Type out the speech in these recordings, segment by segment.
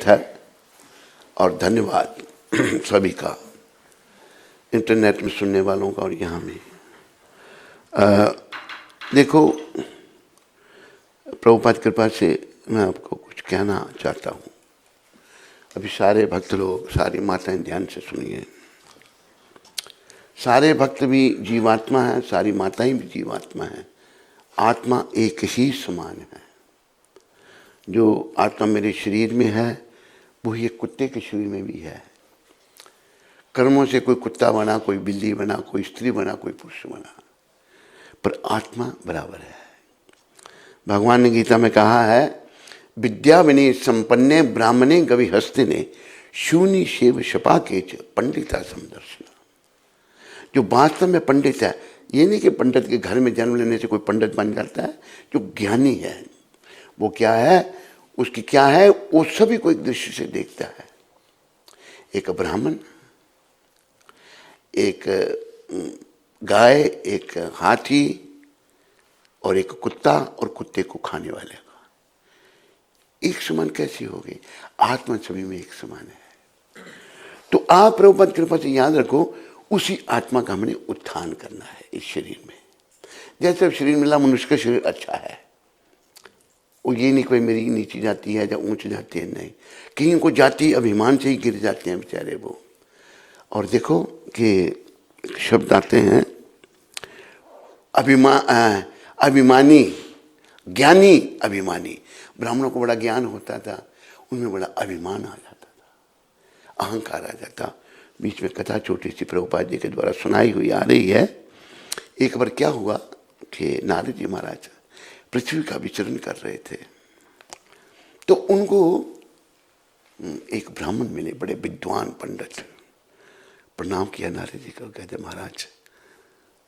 नमस्कार और धन्यवाद सभी का, इंटरनेट में सुनने वालों का और यहाँ में। देखो, प्रभुपाद कृपा से मैं आपको कुछ कहना चाहता हूँ। अभी सारे भक्त लोग, सारी माताएं ध्यान से सुनिए। सारे भक्त भी जीवात्मा हैं, सारी माताएं भी जीवात्मा हैं। आत्मा एक ही समान है। जो आत्मा मेरे शरीर में है वही एक कुत्ते के शरीर में भी है। कर्मों से कोई कुत्ता बना, कोई बिल्ली बना, कोई स्त्री बना, कोई पुरुष बना, पर आत्मा बराबर है। भगवान ने गीता में कहा है, विद्या विनय संपन्ने ब्राह्मणे गवि हस्तिने शून्य शिव शपाके च पंडिता समदर्शना। जो वास्तव में पंडित है, ये नहीं कि पंडित के घर में जन्म लेने से कोई पंडित बन जाता है। जो ज्ञानी है वो क्या है, उसकी क्या है, वो सभी को एक दृष्टि से देखता है। एक ब्राह्मण, एक गाय, एक हाथी और एक कुत्ता, और कुत्ते को खाने वाले का एक समान कैसी होगी? आत्मा सभी में एक समान है। तो आप प्रभुपाद कृपा से याद रखो, उसी आत्मा का हमने उत्थान करना है इस शरीर में। जैसे शरीर मिला, मनुष्य का शरीर अच्छा है, वो ये नहीं कोई मेरी नीची जाती है या ऊंच जाती है, नहीं। कहीं को जाति अभिमान से ही गिर जाते हैं बेचारे वो। और देखो कि शब्द आते हैं, अभिमानी, ज्ञानी अभिमानी। ब्राह्मणों को बड़ा ज्ञान होता था, उनमें बड़ा अभिमान आ जाता था, अहंकार आ जाता। बीच में कथा छोटी सी प्रभुपाद जी के द्वारा सुनाई हुई आ रही है। एक बार क्या हुआ कि नारद जी महाराज पृथ्वी का विचरण कर रहे थे, तो उनको एक ब्राह्मण मिले, बड़े विद्वान पंडित। प्रणाम किया नारद जी को, कहते महाराज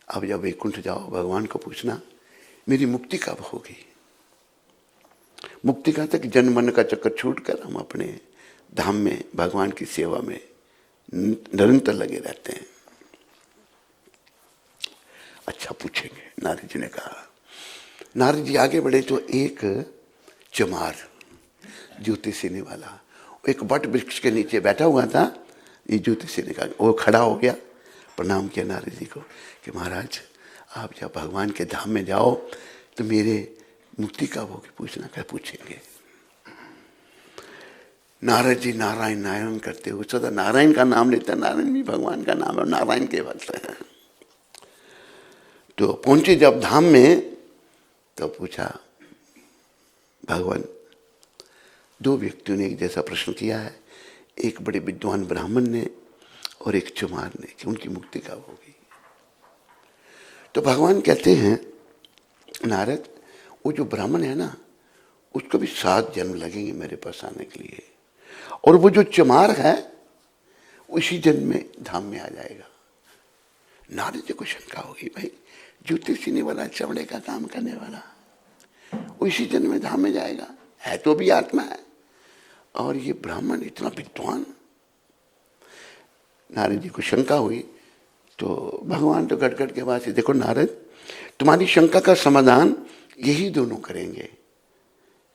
अब जब वैकुंठ जाओ, भगवान को पूछना मेरी मुक्ति कब होगी। मुक्ति का तक जन्म मन का चक्कर छूट कर हम अपने धाम में भगवान की सेवा में निरंतर लगे रहते हैं। अच्छा पूछेंगे, नारद जी ने कहा। नारद जी आगे बढ़े तो एक चमार, जूते सीने वाला, एक बट वृक्ष के नीचे बैठा हुआ था। ये जूते सीने का वो खड़ा हो गया, प्रणाम किया नारद जी को कि महाराज आप जब भगवान के धाम में जाओ तो मेरे मुक्ति कब होगी पूछना। क्या पूछेंगे? नारद जी नारायण नारायण करते हुए सदा नारायण का नाम लेता। नारायण भी भगवान का नाम है, नारायण के भक्त हैं। तो पहुंचे जब धाम में तो पूछा, भगवान दो व्यक्तियों ने एक जैसा प्रश्न किया है, एक बड़े विद्वान ब्राह्मण ने और एक चमार ने, कि उनकी मुक्ति कब होगी। तो भगवान कहते हैं, नारद वो जो ब्राह्मण है ना, उसको भी 7 जन्म लगेंगे मेरे पास आने के लिए, और वो जो चमार है उसी जन्म में धाम में आ जाएगा। नारद जी को शंका होगी, भाई जूते सीने वाला, चमड़े का काम करने वाला, उसी जन्म में धाम में जाएगा, है तो भी आत्मा है, और ये ब्राह्मण इतना विद्वान। नारद जी को शंका हुई तो भगवान तो गटगट के बाद से, देखो नारद तुम्हारी शंका का समाधान यही दोनों करेंगे।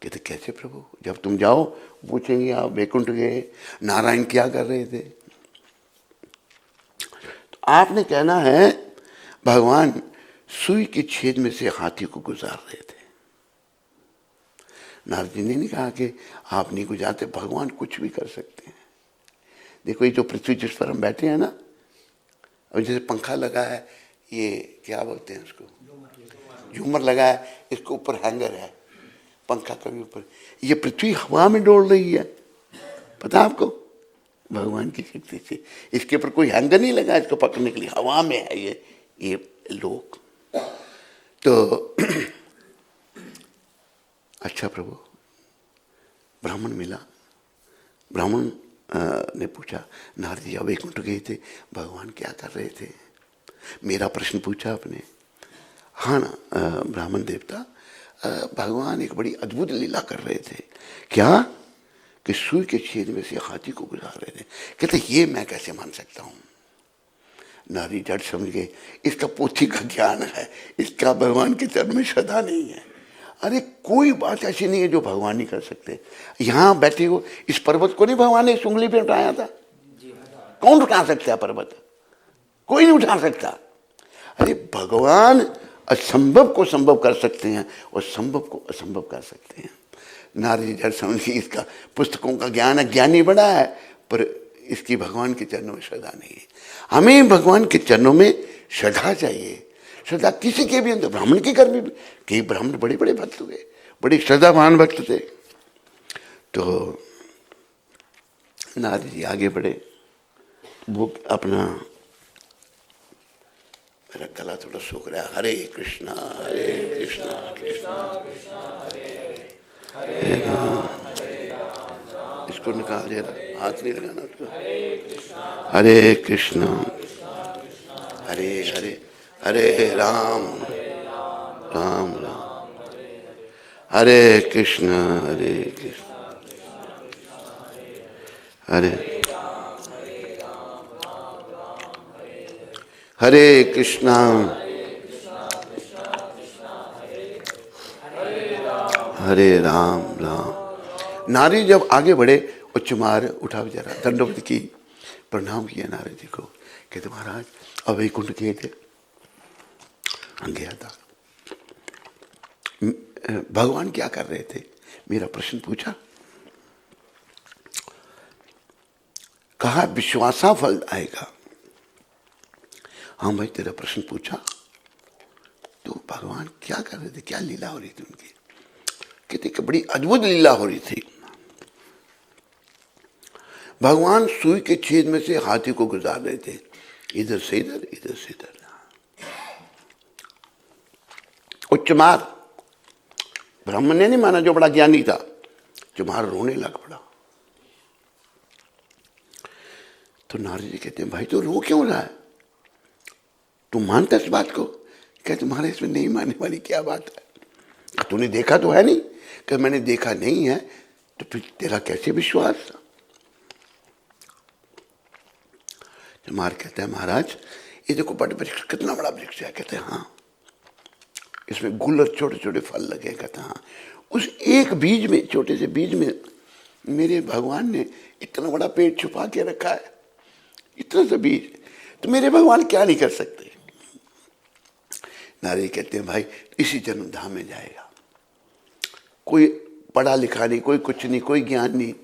कहते कैसे प्रभु? जब तुम जाओ पूछेंगे आप वैकुंठ गए, नारायण क्या कर रहे थे, तो आपने कहना है भगवान सुई के छेद में से हाथी को गुजार रहे थे। नारद जी ने नहीं कहा कि आप नहीं गुजारते, भगवान कुछ भी कर सकते हैं। देखो ये जो पृथ्वी जिस पर हम बैठे हैं ना, और जैसे पंखा लगा है, ये क्या बोलते हैं उसको, झूमर लगा है, इसके ऊपर हैंगर है, पंखा कभी ऊपर, ये पृथ्वी हवा में डोल रही है, पता आपको? भगवान की शक्ति से। इसके ऊपर कोई हैंगर नहीं लगा इसको पकड़ने के लिए, हवा में है ये लोग। तो अच्छा प्रभु, ब्राह्मण मिला। ब्राह्मण ने पूछा, नारद जी वैकुंठ गए थे, भगवान क्या कर रहे थे? मेरा प्रश्न पूछा आपने। हाँ ना ब्राह्मण देवता, भगवान एक बड़ी अद्भुत लीला कर रहे थे। क्या? कि सुई के छेद में से हाथी को गुजार रहे थे। कहते ये मैं कैसे मान सकता हूँ? नारी जट समझ गए, इसका पोथी का ज्ञान है, इसका भगवान के चरण में श्रद्धा नहीं है। अरे कोई बात ऐसी नहीं है जो भगवान नहीं कर सकते। यहाँ बैठे हो, इस पर्वत को नहीं भगवान ने इस उंगली पे उठाया था? कौन उठा सकता है पर्वत? कोई नहीं उठा सकता। अरे भगवान असंभव को संभव कर सकते हैं और संभव को असंभव कर सकते हैं। नारद जी समझ ली, इसका पुस्तकों का ज्ञान है, ज्ञानी बड़ा है, पर इसकी भगवान के चरणों में श्रद्धा नहीं है। हमें भगवान के चरणों में श्रद्धा चाहिए। श्रद्धा किसी के भी अंदर, ब्राह्मण के घर में भी, कई ब्राह्मण बड़े बड़े भक्त हुए, बड़े श्रद्धावान भक्त थे। तो नारद जी आगे बढ़े, वो अपना, मेरा गला थोड़ा सूख रहा है, हरे कृष्णा कृष्णा हरे राम, इसको निकाल दे रहा, हाथ नहीं लगाना उसको। हरे कृष्णा हरे हरे, हरे राम राम राम, हरे कृष्णा हरे, हरे कृष्णा हरे राम राम। नारी जब आगे बढ़े, उच्चमार उठा बेचारा, दंडवत की, प्रणाम किया नारद जी को। कहते महाराज अवैकुंठ गए थे, गया था। भगवान क्या कर रहे थे? मेरा प्रश्न पूछा, कहा विश्वासा फल आएगा। हाँ भाई तेरा प्रश्न पूछा, तो भगवान क्या कर रहे थे, क्या लीला हो रही थी उनकी? कहते कि बड़ी अद्भुत लीला हो रही थी। भगवान सुई के छेद में से हाथी को गुजार रहे थे, इधर से इधर, इधर से इधर। उच्चमार ब्राह्मण ने नहीं माना, जो बड़ा ज्ञानी था, चमार रोने लग पड़ा। तो नारद जी कहते हैं भाई तो रो क्यों रहा है, तू मानता इस बात को? कहते तुम्हारे इसमें नहीं मानने वाली क्या बात है, तूने देखा तो है नहीं? कि मैंने देखा नहीं है, तो फिर तेरा कैसे विश्वास? चमार कहते हैं महाराज ये देखो बड़े वृक्ष, कितना बड़ा वृक्ष है। कहते हैं हाँ, इसमें गुल और छोटे छोटे फल लगे। कहते हाँ, उस एक बीज में, छोटे से बीज में मेरे भगवान ने इतना बड़ा पेड़ छुपा के रखा है, इतना सा बीज, तो मेरे भगवान क्या नहीं कर सकते? नारद कहते हैं भाई इसी जन्म धाम में जाएगा। कोई पढ़ा लिखा नहीं, कोई कुछ नहीं, कोई ज्ञान नहीं,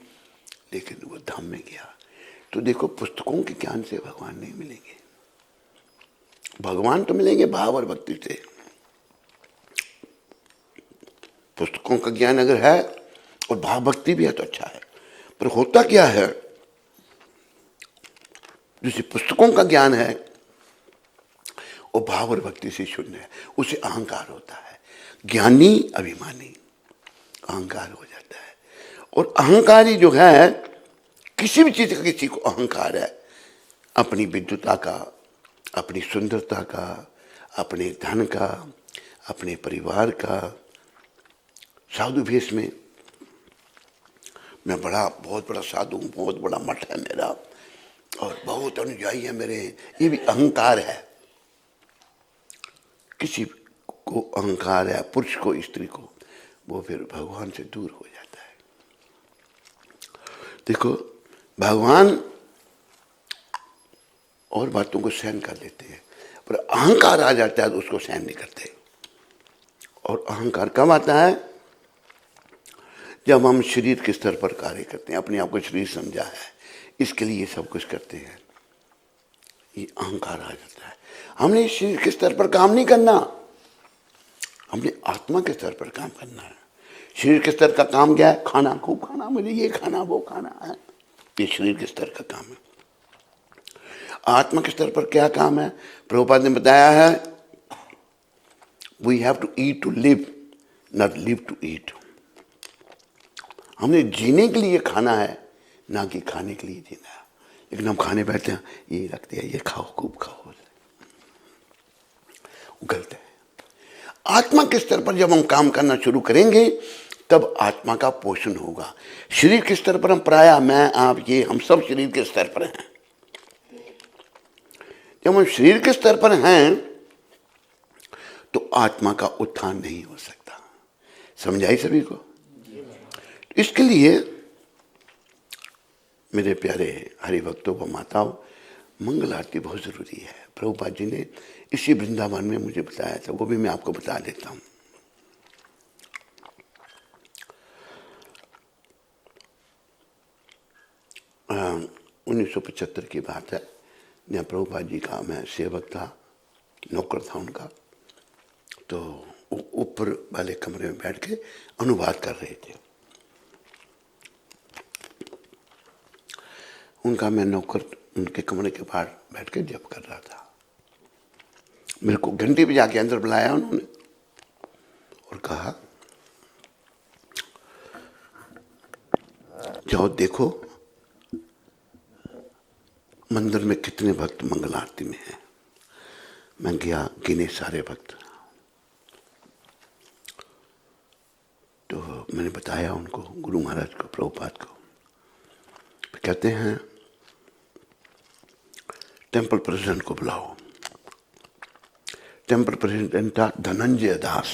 लेकिन वो धाम में गया। तो देखो पुस्तकों के ज्ञान से भगवान नहीं मिलेंगे, भगवान तो मिलेंगे भाव और भक्ति से। पुस्तकों का ज्ञान अगर है और भाव भक्ति भी है तो अच्छा है, पर होता क्या है, जिसे पुस्तकों का ज्ञान है और भाव और भक्ति से शून्य है, उसे अहंकार होता है। ज्ञानी अभिमानी, अहंकार हो जाता है। और अहंकारी जो है, किसी भी चीज का किसी को अहंकार है, अपनी विद्युता का, अपनी सुंदरता का, अपने धन का, अपने परिवार का। साधु भेष में मैं बहुत बड़ा साधु हूँ, बहुत बड़ा मठ है मेरा और बहुत अनुयायी है मेरे, ये भी अहंकार है। किसी को अहंकार है, पुरुष को, स्त्री को, वो फिर भगवान से दूर हो जाता है। देखो भगवान और बातों को सहन कर लेते हैं, पर अहंकार आ जाता है तो उसको सहन नहीं करते। और अहंकार कब आता है? जब हम शरीर के स्तर पर कार्य करते हैं, अपने आप को शरीर समझा है, इसके लिए ये सब कुछ करते हैं, ये अहंकार आ जाता है। हमने शरीर के स्तर पर काम नहीं करना, हमने आत्मा के स्तर पर काम करना है। शरीर के स्तर का काम क्या है? खाना, खूब खाना, मुझे ये खाना वो खाना है, ये शरीर के स्तर का काम है। आत्मा के स्तर पर क्या काम है? प्रभुपाद ने बताया है, we have to eat to live, not live to eat. हमने जीने के लिए खाना है, ना कि खाने के लिए जीना है। लेकिन हम खाने बैठते हैं, ये रखते हैं, ये खाओ, खूब खाओ, गलत है। आत्मा के स्तर पर जब हम काम करना शुरू करेंगे तब आत्मा का पोषण होगा। शरीर के स्तर पर हम प्रायः, मैं, आप, ये, हम सब शरीर के स्तर पर हैं। जब हम शरीर के स्तर पर हैं तो आत्मा का उत्थान नहीं हो सकता। समझाई सभी को? इसके लिए मेरे प्यारे हरि भक्तों व माताओं, मंगल आरती बहुत ज़रूरी है। प्रभुपाद जी ने इसी वृंदावन में मुझे बताया था, वो भी मैं आपको बता देता हूँ। हाँ, 1975 की बात है, जहाँ प्रभुपाद जी का मैं सेवक था, नौकर था उनका। तो ऊपर वाले कमरे में बैठ के अनुवाद कर रहे थे। उनका मैं नौकर उनके कमरे के बाहर बैठ के जप कर रहा था। मेरे को घंटी पे जाके अंदर बुलाया उन्होंने और कहा, जाओ देखो मंदिर में कितने भक्त मंगल आरती में हैं। मैं गया, गिने सारे भक्त। तो मैंने बताया उनको, गुरु महाराज को, प्रभुपाद को। कहते हैं टेंपल प्रेसिडेंट को बुलाओ। टेंपल प्रेसिडेंट था धनंजय दास,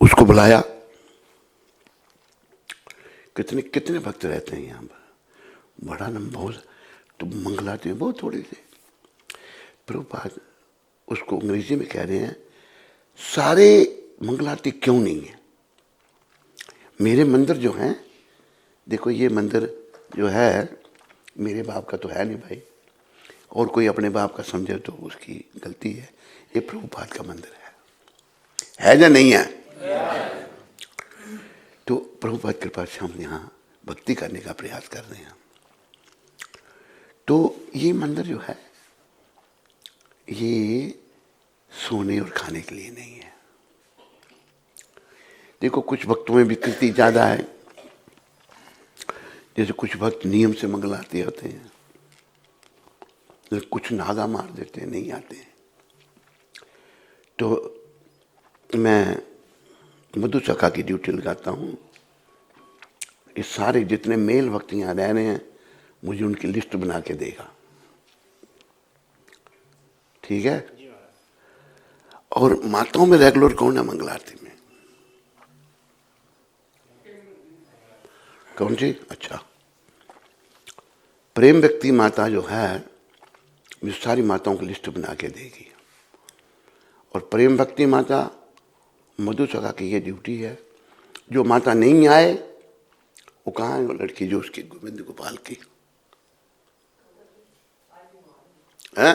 उसको बुलाया। कितने कितने भक्त रहते हैं यहाँ पर, बड़ा नंबर, बहुत। तो मंगल आरती में बहुत थोड़े थे। प्रभुपाद उसको अंग्रेजी में कह रहे हैं, सारे मंगल आरती क्यों नहीं है? मेरे मंदिर जो हैं, देखो ये मंदिर जो है मेरे बाप का तो है नहीं भाई, और कोई अपने बाप का समझे तो उसकी गलती है। ये प्रभुपाद का मंदिर है या नहीं है? तो प्रभुपाद कृपा से हम यहाँ भक्ति करने का प्रयास कर रहे हैं। तो ये मंदिर जो है, ये सोने और खाने के लिए नहीं है। देखो कुछ भक्तों में विकृति ज्यादा है, जैसे कुछ भक्त नियम से मंगल आरती होते हैं, लेकिन कुछ नागा मार देते हैं, नहीं आते हैं। तो मैं मधु सखा की ड्यूटी लगाता हूँ। ये सारे जितने मेल भक्त यहाँ रह रहे हैं, मुझे उनकी लिस्ट बना के देगा, ठीक है? और माताओं में रेगुलर कौन है मंगल आरती में? कौन सी? अच्छा, प्रेम व्यक्ति माता जो है, मुझे सारी माताओं की लिस्ट बना के देगी। और प्रेम भक्ति माता मधु सखा की ये ड्यूटी है। जो माता नहीं आए वो कहाँ है? वो लड़की जो उसकी गोविंद गोपाल की है।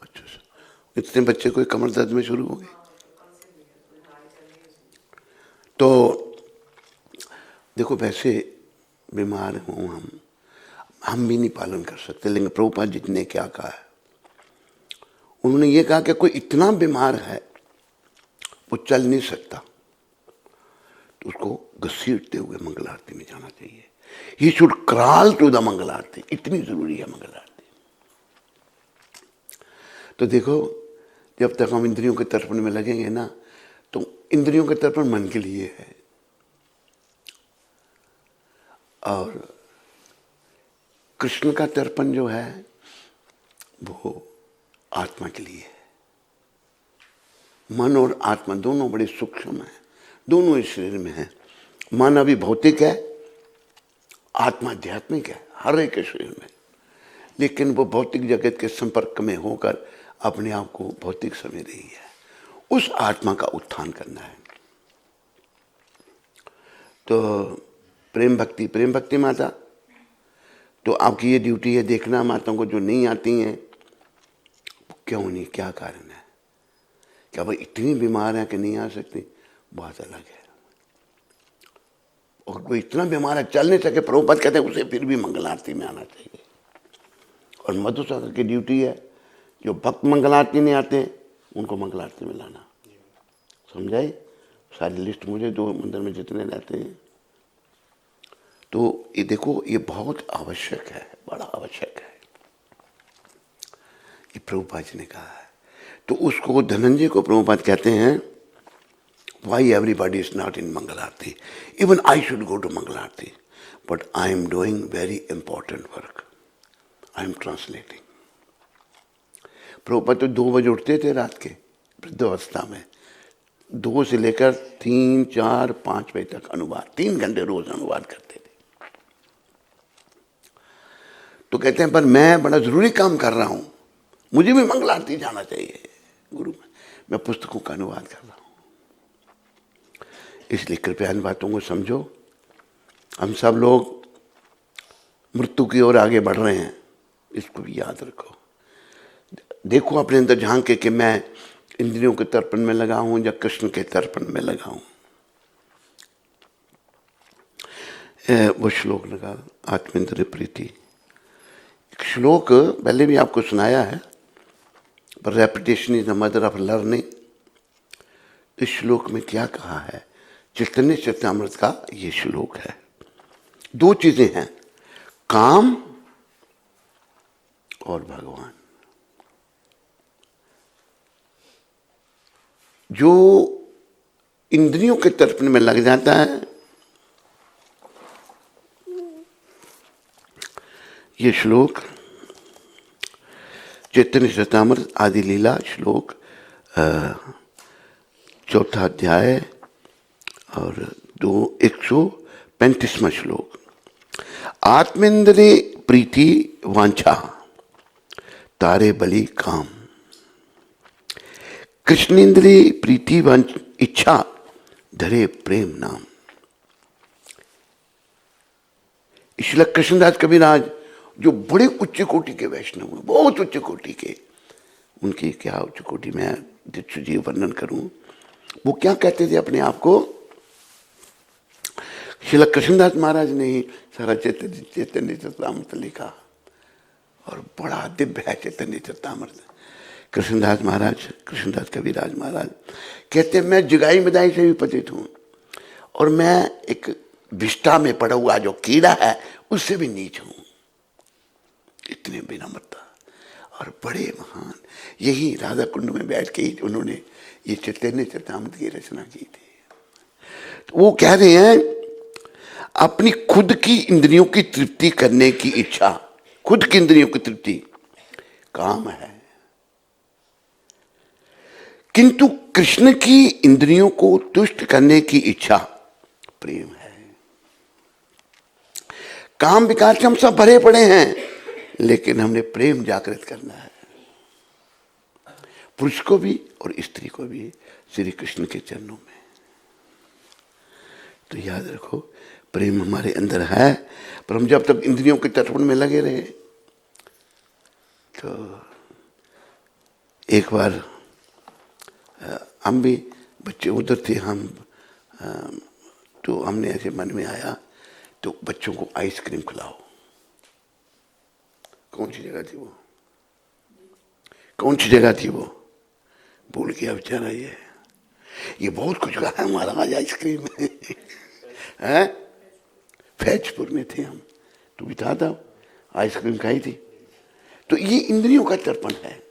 अच्छा, इतने बच्चे कोई कमर दर्द में शुरू हो गए। तो देखो वैसे बीमार हों हम भी नहीं पालन कर सकते, लेकिन प्रभुपाद जी ने क्या कहा है, उन्होंने ये कहा कि कोई इतना बीमार है वो चल नहीं सकता, तो उसको घसीटते हुए मंगल आरती में जाना चाहिए। He should crawl to the mangal aarti, इतनी जरूरी है मंगल आरती। तो देखो जब तक हम इंद्रियों के तर्पण में लगेंगे ना, तो इंद्रियों के तर्पण मन के लिए है, और कृष्ण का तर्पण जो है वो आत्मा के लिए है। मन और आत्मा दोनों बड़े सूक्ष्म हैं, दोनों इस शरीर में हैं। मन अभी भौतिक है, आत्मा आध्यात्मिक है हर एक के शरीर में, लेकिन वो भौतिक जगत के संपर्क में होकर अपने आप को भौतिक समझ रही है। उस आत्मा का उत्थान करना है। तो प्रेम भक्ति माता, तो आपकी ये ड्यूटी है देखना माताओं को जो नहीं आती हैं क्यों नहीं, क्या कारण है, क्या भाई इतनी बीमार है कि नहीं आ सकती, बात अलग है। और कोई इतना बीमार है चल नहीं सके, प्रभुपाद कहते हैं उसे फिर भी मंगल आरती में आना चाहिए। और मधु सखा की ड्यूटी है जो भक्त मंगल आरती नहीं आते उनको मंगल आरती में लाना। समझाई? सारी लिस्ट मुझे दो, मंदिर में जितने रहते हैं। तो ये देखो ये बहुत आवश्यक है, बड़ा आवश्यक है, ये प्रभुपाद जी ने कहा है। तो उसको धनंजय को प्रभुपाद कहते हैं, why everybody is not in Mangal Aarti, even I should go to Mangal Aarti, but I am doing very important work, I am translating. Prabhupada तो 2 बजे उठते थे रात के वृद्धावस्था में, 2 से लेकर 3, 4, 5 बजे तक अनुवाद, 3 घंटे रोज अनुवाद करते थे। तो कहते हैं पर मैं बड़ा जरूरी काम कर रहा हूं, मुझे भी मंगल आरती जाना चाहिए गुरु में, मैं पुस्तकों का अनुवाद कर रहा हूं। इसलिए कृपया इन बातों को समझो। हम सब लोग मृत्यु की ओर आगे बढ़ रहे हैं, इसको भी याद रखो। देखो अपने अंदर झांक के कि मैं इंद्रियों के तर्पण में लगा हूं या कृष्ण के तर्पण में लगा हूं। वो श्लोक लगा आत्मेंद्रिय प्रीति, एक श्लोक पहले भी आपको सुनाया है, पर repetition is the mother of learning. इस श्लोक में क्या कहा है? चैतन्य चरितामृत का ये श्लोक है। 2 चीजें हैं, काम और भगवान। जो इंद्रियों के तर्पण में लग जाता है, ये श्लोक चैतन्य चरितामृत आदि लीला श्लोक 4 अध्याय और 135वां श्लोक। आत्मेंद्रिय प्रीति वांछा तारे बलि काम, कृष्णेंद्रिय प्रीति इच्छा धरे प्रेम नाम। इसलिए कृष्णदास कबीरदास जो बड़े उच्च कोटि के वैष्णव हैं, बहुत उच्च कोटि के, उनकी क्या उच्च कोटि में जीव वर्णन करूं, वो क्या कहते थे अपने आप को? श्रील कृष्णदास महाराज ने ही सारा चैतन्य चरितामृत लिखा और बड़ा दिव्य है चैतन्य चरितामृत। कृष्णदास महाराज, कृष्णदास कबीरदास महाराज कहते हैं मैं जुगाई मदाई से भी पतित हूं और मैं एक विष्ठा में पड़ा हुआ जो कीड़ा है उससे भी नीच हूं। इतने विनम्रता और बड़े महान, यही राधा कुंड में बैठ के ही उन्होंने ये चैतन्य चरितामृत की रचना की थी। तो वो कह रहे हैं अपनी खुद की इंद्रियों की तृप्ति करने की इच्छा, खुद की इंद्रियों की तृप्ति काम है, किंतु कृष्ण की इंद्रियों को तुष्ट करने की इच्छा प्रेम है। काम विकार से हम सब भरे पड़े हैं, लेकिन हमने प्रेम जागृत करना है, पुरुष को भी और स्त्री को भी श्री कृष्ण के चरणों में। तो याद रखो प्रेम हमारे अंदर है, पर हम जब तक इंद्रियों के तर्पण में लगे रहे। तो एक बार हम भी बच्चे उधर थे, हम तो हमने ऐसे मन में आया तो बच्चों को आइसक्रीम खिलाओ। कौन सी जगह थी वो, कौन सी जगह थी वो, भूल गया बेचारा। ये बहुत कुछ कहा है महाराज आइसक्रीम है। फैजपुर में थे हम, तू भी था आइसक्रीम खाई थी। तो ये इंद्रियों का तर्पण है,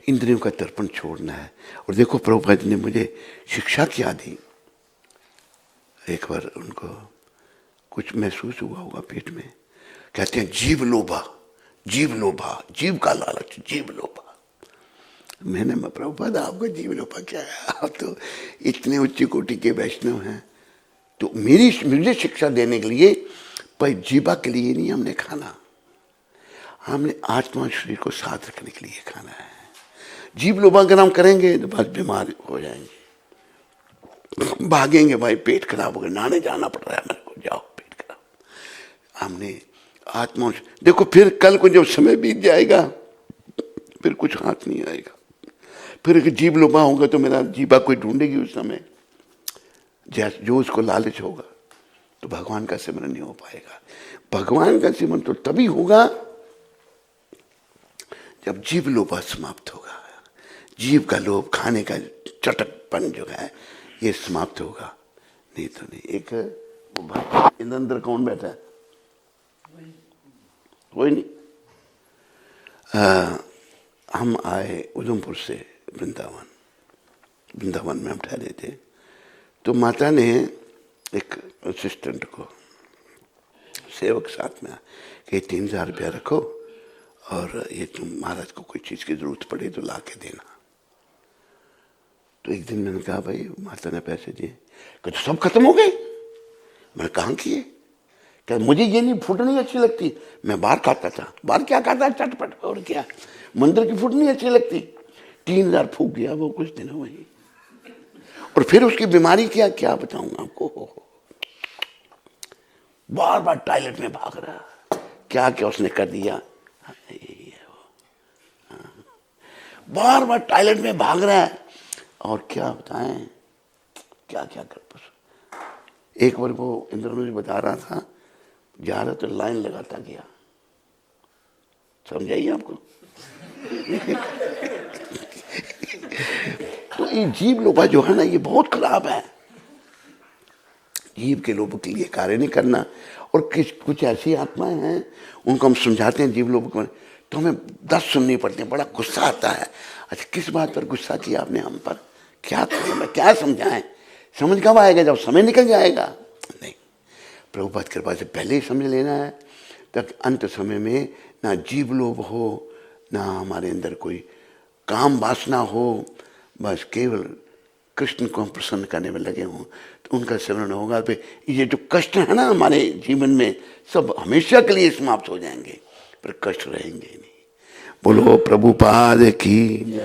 इंद्रियों का तर्पण छोड़ना है। और देखो प्रभुपाद ने मुझे शिक्षा क्या दी। एक बार उनको कुछ महसूस हुआ होगा पेट में, कहते हैं जीव लोभा, जीव लोभा, जीव का लालच, जीव लोभा। मैंने प्रभुपाद आपका जीव लोभा क्या है? आप तो इतने उच्च कोटि के वैष्णव हैं। तो मुझे शिक्षा देने के लिए पर जीवा के लिए नहीं हमने खाना, हमने आत्मा शरीर को साथ रखने के लिए खाना है। जीव लोभा अगर हम करेंगे तो बस बीमार हो जाएंगे, भागेंगे, भाई पेट खराब हो गया, नहाने जाना पड़ रहा है मेरे को, जाओ पेट खराब। हमने आत्मा देखो, फिर कल को जब समय बीत जाएगा फिर कुछ हाथ नहीं आएगा। फिर अगर जीव लोभा होगा तो मेरा जीवा कोई ढूंढेगी उस समय, जो उसको लालच होगा तो भगवान का सिमरन नहीं हो पाएगा। भगवान का सिमरन तो तभी होगा जब जीव लोभा समाप्त होगा, जीव का लोभ, खाने का चटकपन जो है ये समाप्त होगा, नहीं तो नहीं। एक अंदर कौन बैठा है? कोई नहीं। हम आए उधमपुर से वृंदावन में हम ठहरे थे। तो माता ने एक असिस्टेंट को, सेवक साथ में, कि 3000 रुपया रखो और ये तुम महाराज को कोई चीज़ की जरूरत पड़े तो ला के देना। तो एक दिन मैंने कहा भाई माता ने पैसे दिए, कहते सब खत्म हो गए। मैंने कहाँ किए? क्या मुझे ये नहीं फूटनी अच्छी लगती, मैं बाहर खाता था। बाहर क्या खाता, चटपट और क्या, मंदिर की फूटनी अच्छी लगती। 3000 फूक गया वो कुछ दिन वही। और फिर उसकी बीमारी क्या बताऊं आपको, बार बार टॉयलेट में भाग रहा, क्या क्या उसने कर दिया, बार बार टॉयलेट में भाग रहा है। और क्या बताएं क्या क्या कर। एक बार वो इंद्रनुज बता रहा था, जा रहा तो लाइन लगाता गया, समझाइए आपको। तो ये जीव लोग जो है ना, ये बहुत खराब है। जीव के लोगों के लिए कार्य नहीं करना। और कुछ ऐसी आत्माएं हैं, उनको हम समझाते हैं जीव लोगों को, तो हमें 10 सुननी पड़ती है, बड़ा गुस्सा आता है। अच्छा किस बात पर गुस्सा किया आपने हम पर, क्या करें, क्या समझाएं? समझ कब आएगा, जब समय निकल जाएगा। नहीं, प्रभुपाद कृपा से पहले ही समझ लेना है, तक अंत समय में ना जीव लोभ हो, ना हमारे अंदर कोई काम वासना हो, बस केवल कृष्ण को हम प्रसन्न करने में लगे हों, तो उनका स्मरण होगा। तो ये जो कष्ट है ना हमारे जीवन में, सब हमेशा के लिए समाप्त हो जाएंगे, पर कष्ट रहेंगे नहीं। बोलो प्रभुपाद की,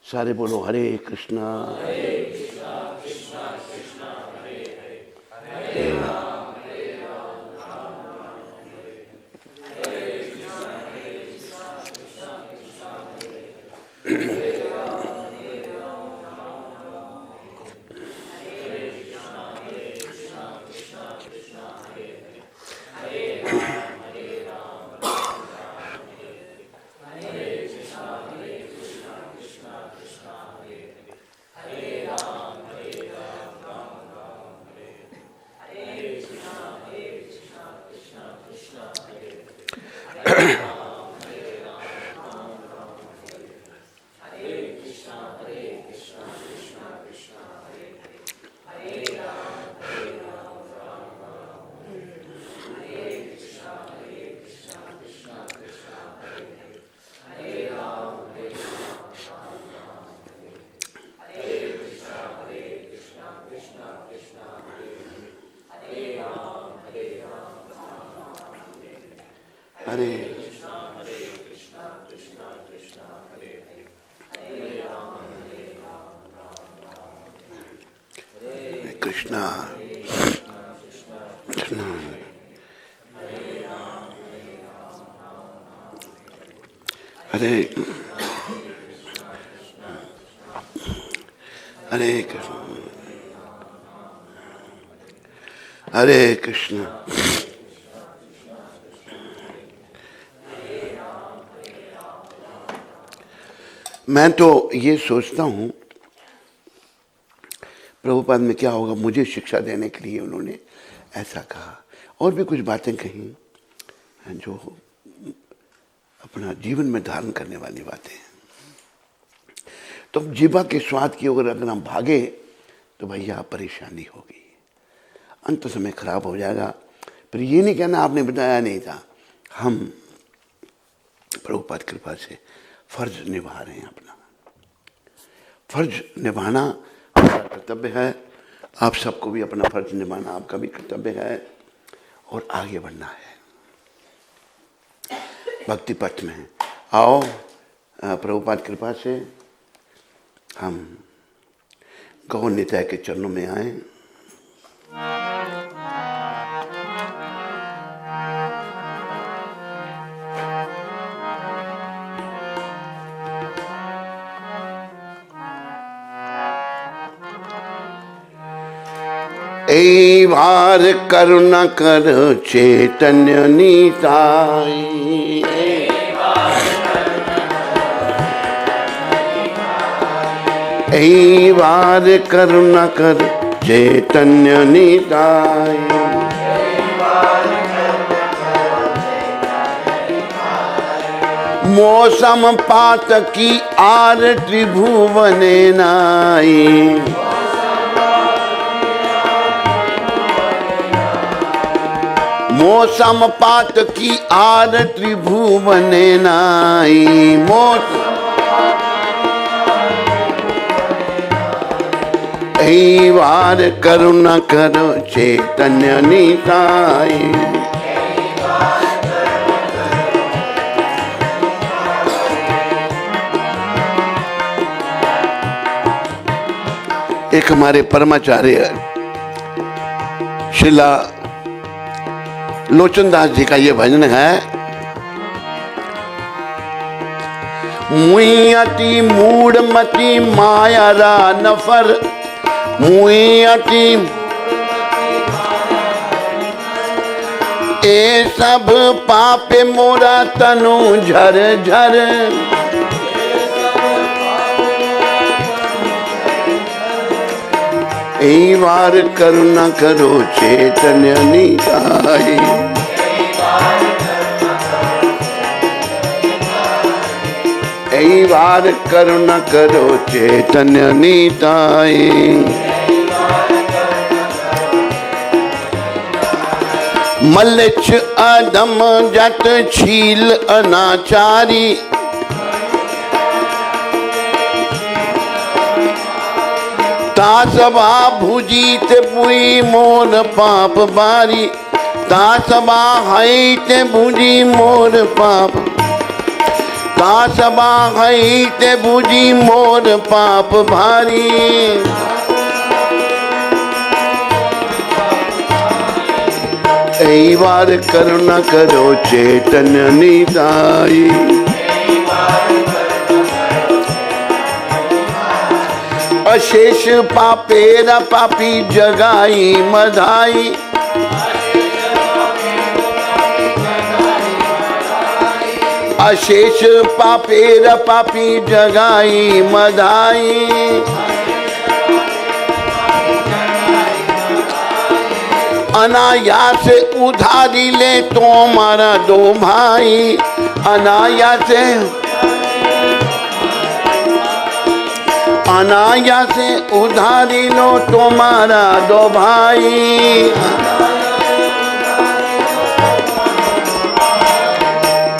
सारे बोलो हरे कृष्णा हरे कृष्णा हरे हरे कृष्ण हरे कृष्ण। मैं तो ये सोचता हूँ प्रभुपाद में क्या होगा, मुझे शिक्षा देने के लिए उन्होंने ऐसा कहा, और भी कुछ बातें कही जो अपना जीवन में धारण करने वाली बातें हैं। तो जीवा के स्वाद की अगर हम भागे तो भैया परेशानी होगी, अंत समय खराब हो जाएगा। फिर ये नहीं कहना आपने बताया नहीं था। हम प्रभुपाद कृपा से फर्ज निभा रहे हैं, अपना फर्ज निभाना हमारा कर्तव्य है। आप सबको भी अपना फर्ज निभाना आपका भी कर्तव्य है, और आगे बढ़ना है भक्ति पथ में। आओ प्रभुपाद कृपा से हम गौर निताय के चरणों में आए। ए बार करुणा कर चैतन्य निताय, ए बार करुणा कर चैतन्य निताय, मौसम पात की आर त्रिभुवने नाई, मौसम पात की आर त्रिभुवने नाई। ऐ वार करुणा करो चैतन्य निताई। एक हमारे परमाचार्य शिला लोचनदास जी का ये भजन है। मुई अति मूढ़मति माया रा नफर, मुई अति ए सब पापे मोरा तनु झर झर। ऐ वार करुणा करो चैतन्य निताई। ऐ वार करुणा करो चैतन्य निताई। मल्लच अधम जत छील अनाचारी, तासबा भुजीत बुई मोर पाप बारी। तासबा हईत भुजी मोर पाप, तासबा हईत भुजी मोर पाप भारी। ऐ वार करुणा करो चैतन्य निताई। अशेष पापेरा पापी जगाई मधाई। अशेष पापेरा पापी जगाई मधाई। अनायास उधारी ले तुम्हारा दो भाई। अनायास अनायास उधारी लो तुम्हारा दो भाई।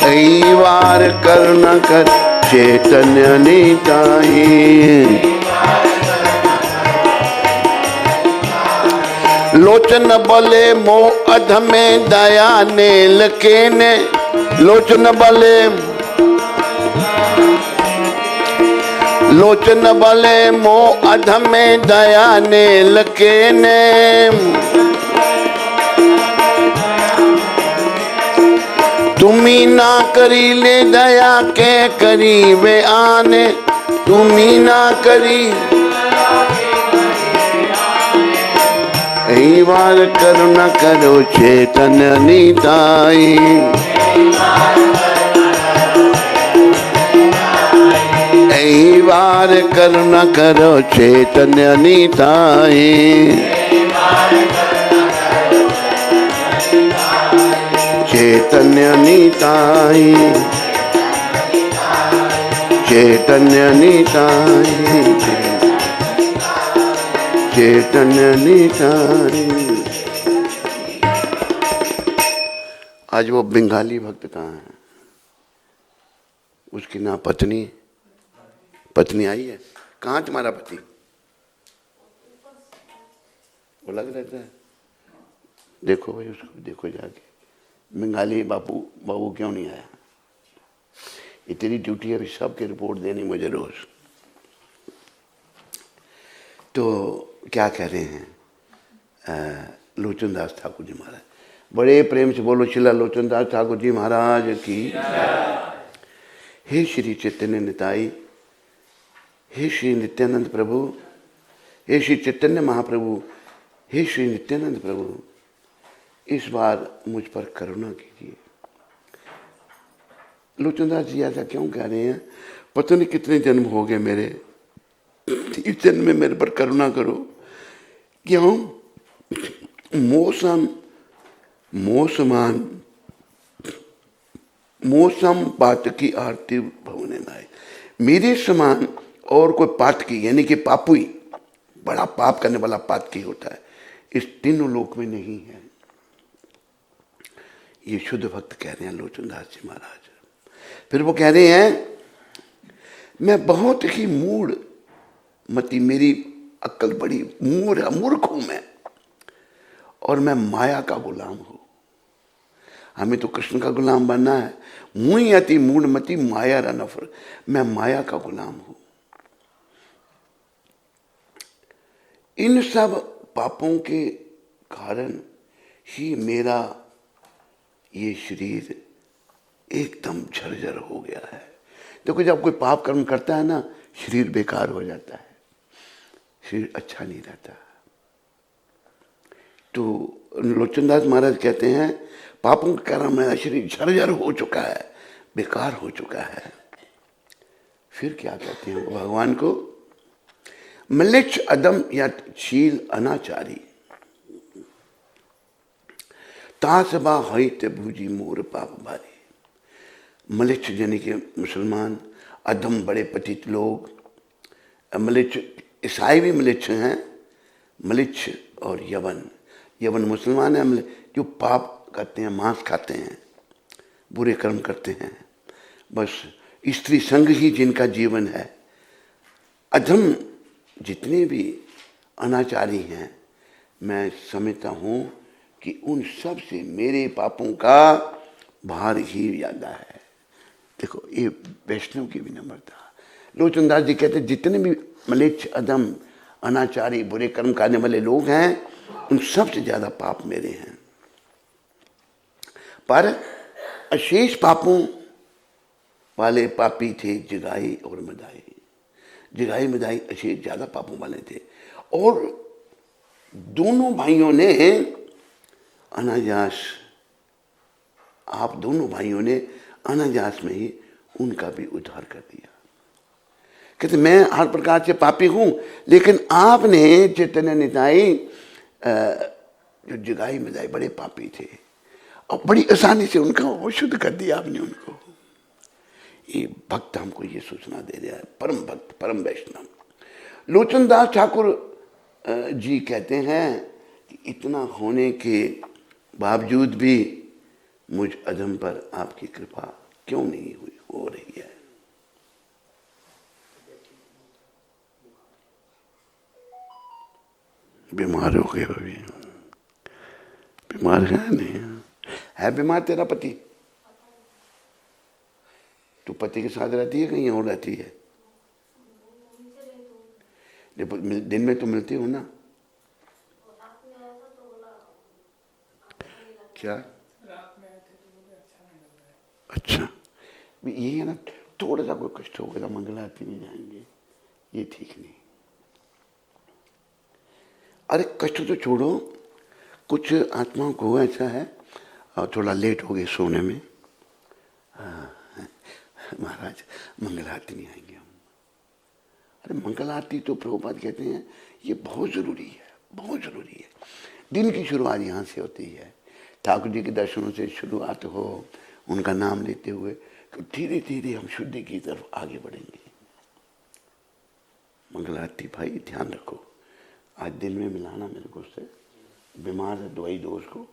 ऐ वार करुणा कर चैतन्य निताई। लोचन बले मो अध में दया नेल के ने। लोचन बले लोचन बले मो अध में दया नेल के ने। तुम्ही ना करी ले दया के करीबे आने। तुम्ही ना करी। ऐ वार करुणा करो चैतन्य निताई। ऐ वार करुणा करो चैतन्य निताई। चैतन्य निताई। चैतन्य निताई। चैतन्य निताई। आज वो बंगाली भक्त कहाँ है? उसकी ना पत्नी आई है। कहाँ तुम्हारा पति? वो लग रहता है। देखो भाई उसको देखो जाके। बंगाली बाबू क्यों नहीं आया? ये तेरी ड्यूटी है सबकी रिपोर्ट देनी मुझे रोज। तो क्या कह रहे हैं लोचनदास ठाकुर जी महाराज? बड़े प्रेम से बोलो शिला लोचनदास ठाकुर जी महाराज की। हे श्री चैतन्य निताई, हे श्री नित्यानंद प्रभु, हे श्री चैतन्य महाप्रभु, हे श्री नित्यानंद प्रभु, इस बार मुझ पर करुणा कीजिए। लोचनदास जी ऐसा क्यों कह रहे हैं? पता नहीं कितने जन्म हो गए मेरे, इस जन्म में मेरे पर करुणा करो। क्यों? मौसम पात की आरती भवने नाय। मेरे समान और कोई पातकी यानी कि पापुई, बड़ा पाप करने वाला पातकी होता है, इस तीनों लोक में नहीं है। ये शुद्ध भक्त कह रहे हैं लोचनदास जी महाराज। फिर वो कह रहे हैं मैं बहुत ही मूढ़ मति, मेरी अक्ल बड़ी मूर्ख हूं मैं, और मैं माया का गुलाम हूं। हमें तो कृष्ण का गुलाम बनना है। मुई अति मूढ़ मति माया रा नफर, मैं माया का गुलाम हूं। इन सब पापों के कारण ही मेरा ये शरीर एकदम झरझर हो गया है। देखो जब कोई पाप कर्म करता है ना, शरीर बेकार हो जाता है, शरीर अच्छा नहीं रहता। तो लोचनदास महाराज कहते हैं पापों के कारण मेरा शरीर झरझर हो चुका है, बेकार हो चुका है। फिर क्या कहते हैं भगवान को, मलिच्छ अदम या शील अनाचारी, तासबा हईत भूजी मोर पाप भारी। मलिच्छ यानी कि मुसलमान, अधम बड़े पतित लोग, मलिच्छ ईसाई भी मलिच्छ हैं, मलिच्छ और यवन। यवन मुसलमान है जो पाप करते हैं, मांस खाते हैं, बुरे कर्म करते हैं, बस स्त्री संग ही जिनका जीवन है। अधम जितने भी अनाचारी हैं, मैं समझता हूं कि उन सब से मेरे पापों का भार ही ज्यादा है। देखो ये वैष्णव की विनम्रता। लोचनदास जी कहते जितने भी मलेच्छ अधम अनाचारी बुरे कर्म करने वाले लोग हैं, उन सबसे ज्यादा पाप मेरे हैं। पर अशेष पापों वाले पापी थे जिगाई और मदाई। जिगाई मदाई अशेष ज्यादा पापों वाले थे, और दोनों भाइयों ने अनायास, आप दोनों भाइयों ने अनायास में ही उनका भी उद्धार कर दिया। कहते मैं हर प्रकार से पापी हूं, लेकिन आपने चैतन्य निताई जो जिगाई मदाई बड़े पापी थे, और बड़ी आसानी से उनका वो शुद्ध कर दिया आपने उनको। ये भक्त हमको ये सूचना दे रहा है, परम भक्त परम वैष्णव। लोचनदास ठाकुर जी कहते हैं कि इतना होने के बावजूद भी मुझ अधम पर आपकी कृपा क्यों नहीं हुई हो रही है। बीमार हो गए अभी, बीमार है नहीं है? बीमार तेरा पति? तू पति के साथ रहती है कहीं और रहती है? दिन में तो मिलती हो ना? क्या? अच्छा, ये है ना, थोड़ा सा कोई कष्ट हो गया मंगला आरती नहीं जाएंगे, ये ठीक नहीं। अरे कष्ट तो छोड़ो, कुछ आत्माओं को ऐसा है और थोड़ा लेट हो गए सोने में, महाराज मंगल आरती नहीं आएंगे हम। अरे मंगल आरती तो प्रभुपाद कहते हैं ये बहुत जरूरी है, बहुत जरूरी है। दिन की शुरुआत यहाँ से होती है, ठाकुर जी के दर्शनों से शुरुआत हो, उनका नाम लेते हुए, तो धीरे धीरे हम शुद्धि की तरफ आगे बढ़ेंगे। मंगल आरती भाई ध्यान रखो, आज दिन में मिलाना मेरे को उससे। बीमार है, दवाई दो उसको।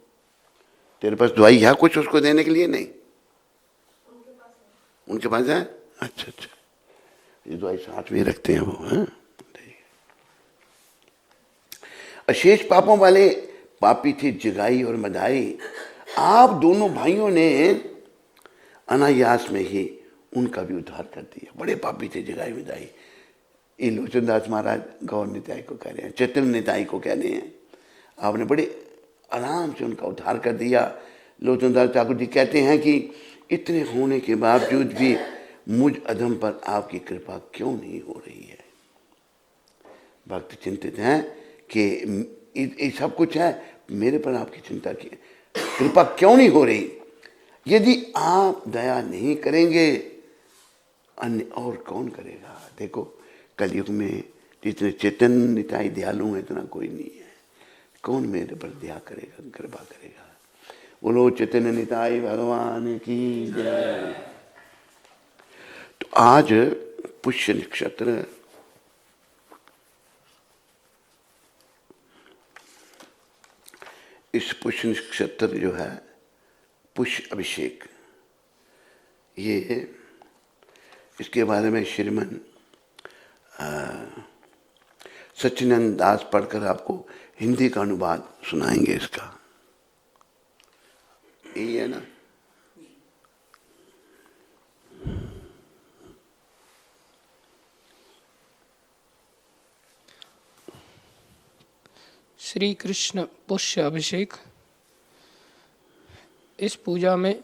तेरे पास दवाई है कुछ उसको देने के लिए? नहीं, उनके पास है। अच्छा अच्छा, ये दवाई साथ में रखते हैं वो, हैं? अशेष पापों वाले पापी थे जिगाई और मदाई, आप दोनों भाइयों ने अनायास में ही उनका भी उद्धार कर दिया। बड़े पापी थे जिगाई मदाई। ये लोचनदास महाराज गौर निताई को कह रहे हैं, चैतन्य निताई को कह रहे हैं, आपने बड़े आराम से उनका उद्धार कर दिया। लोचनदास ठाकुर जी कहते हैं कि इतने होने के बावजूद भी मुझ अधम पर आपकी कृपा क्यों नहीं हो रही है। भक्त चिंतित हैं कि ये सब कुछ है, मेरे पर आपकी चिंता की कृपा क्यों नहीं हो रही। यदि आप दया नहीं करेंगे अन्य और कौन करेगा। देखो कलयुग में जितने चैतन्य निताई दयालु है इतना कोई नहीं है, कौन मेरे पर दया करेगा, कृपा करेगा। बोलो चैतन्य निताई भगवान की जय। तो आज पुष्य नक्षत्र, इस पुष्य नक्षत्र जो है पुष्प अभिषेक, ये इसके बारे में श्रीमन सच्चिदानंद दास पढ़कर आपको हिंदी का अनुवाद सुनाएंगे इसका। यही है ना? श्री कृष्ण पुष्य अभिषेक। इस पूजा में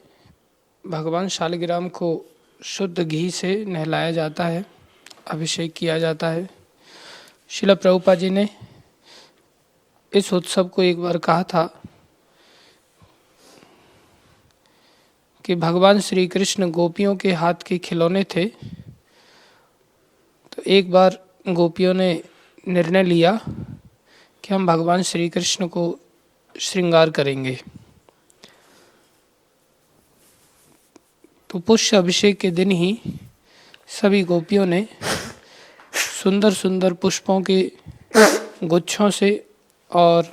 भगवान शालिग्राम को शुद्ध घी से नहलाया जाता है, अभिषेक किया जाता है। श्रील प्रभुपाद जी ने इस उत्सव को एक बार कहा था कि भगवान श्री कृष्ण गोपियों के हाथ के खिलौने थे। तो एक बार गोपियों ने निर्णय लिया कि हम भगवान श्री कृष्ण को श्रृंगार करेंगे। तो पुष्य अभिषेक के दिन ही सभी गोपियों ने सुंदर सुंदर पुष्पों के गुच्छों से और